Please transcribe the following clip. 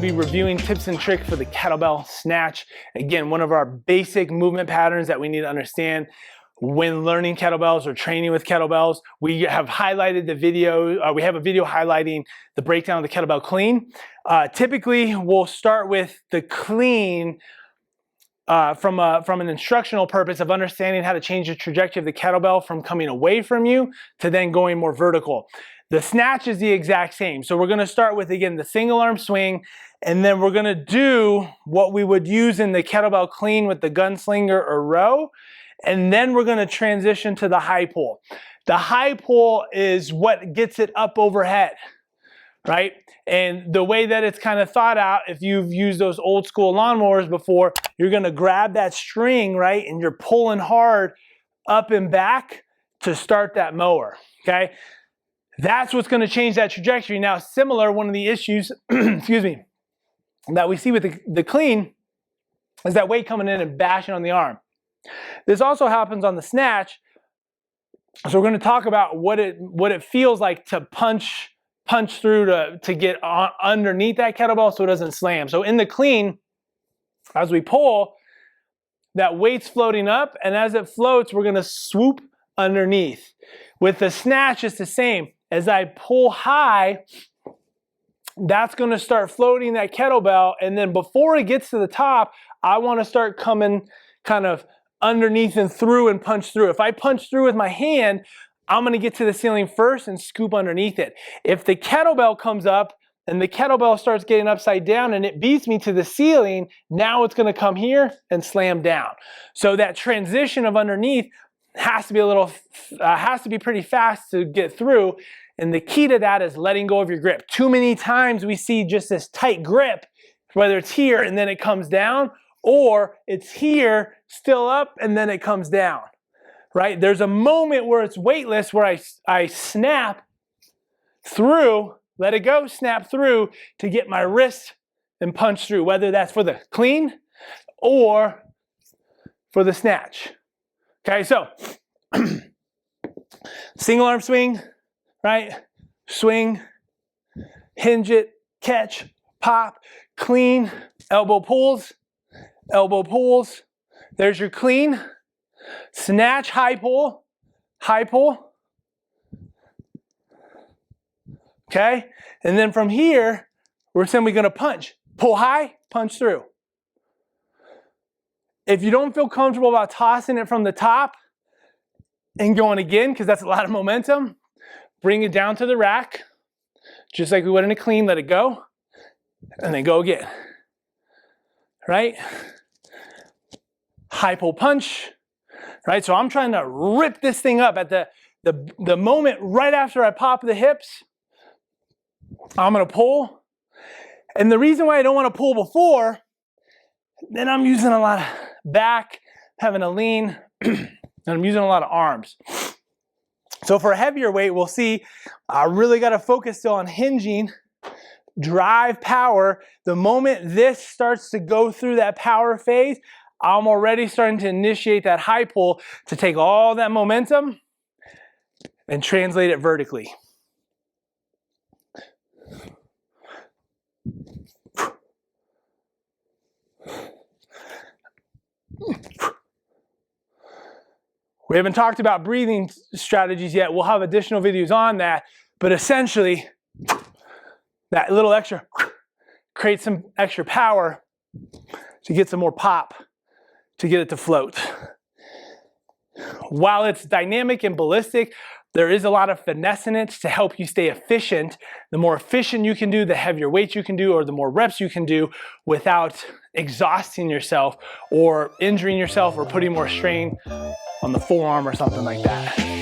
to be reviewing tips and tricks for the kettlebell snatch. Again, one of our basic movement patterns that we need to understand when learning kettlebells or training with kettlebells. We have highlighted the video, we have a video highlighting the breakdown of the kettlebell clean. Typically, we'll start with the clean from an instructional purpose of understanding how to change the trajectory of the kettlebell from coming away from you to then going more vertical. The snatch is the exact same. So we're gonna start with, again, the single arm swing, and then we're gonna do what we would use in the kettlebell clean with the gunslinger or row, and then we're gonna transition to the high pull. The high pull is what gets it up overhead, right? And the way that it's kind of thought out, if you've used those old school lawnmowers before, you're gonna grab that string, right? And you're pulling hard up and back to start that mower, okay? That's what's gonna change that trajectory. Now, similar, one of the issues, excuse me, that we see with the clean is that weight coming in and bashing on the arm. This also happens on the snatch. So we're gonna talk about what it feels like to punch through to get underneath that kettlebell so it doesn't slam. So in the clean, as we pull, that weight's floating up, and as it floats, we're gonna swoop underneath. With the snatch, it's the same. As I pull high, that's gonna start floating that kettlebell, and then before it gets to the top, I wanna start coming kind of underneath and through and punch through. If I punch through with my hand, I'm gonna get to the ceiling first and scoop underneath it. If the kettlebell comes up and the kettlebell starts getting upside down and it beats me to the ceiling, now it's gonna come here and slam down. So that transition of underneath has to be pretty fast to get through. And the key to that is letting go of your grip. Too many times we see just this tight grip, whether it's here and then it comes down, or it's here, still up, and then it comes down, right? There's a moment where it's weightless, where I snap through, let it go, snap through to get my wrist and punch through, whether that's for the clean or for the snatch. Okay, so single arm swing, right? Swing, hinge it, catch, pop, clean, elbow pulls, elbow pulls. There's your clean. Snatch, high pull, high pull. Okay, and then from here, we're simply gonna punch. Pull high, punch through. If you don't feel comfortable about tossing it from the top and going again, because that's a lot of momentum, bring it down to the rack, just like we would in a clean, let it go, and then go again, right? High pull punch, right? So I'm trying to rip this thing up at the moment right after I pop the hips. I'm gonna pull. And the reason why I don't wanna pull before, then I'm using a lot of back, having a lean, and I'm using a lot of arms. So for a heavier weight, we'll see, I really gotta focus still on hinging, drive power. The moment this starts to go through that power phase, I'm already starting to initiate that high pull to take all that momentum and translate it vertically. We haven't talked about breathing strategies yet. We'll have additional videos on that, but essentially that little extra creates some extra power to get some more pop, to get it to float. While it's dynamic and ballistic, there is a lot of finesse in it to help you stay efficient. The more efficient you can do, the heavier weight you can do, or the more reps you can do without exhausting yourself or injuring yourself or putting more strain on the forearm or something like that.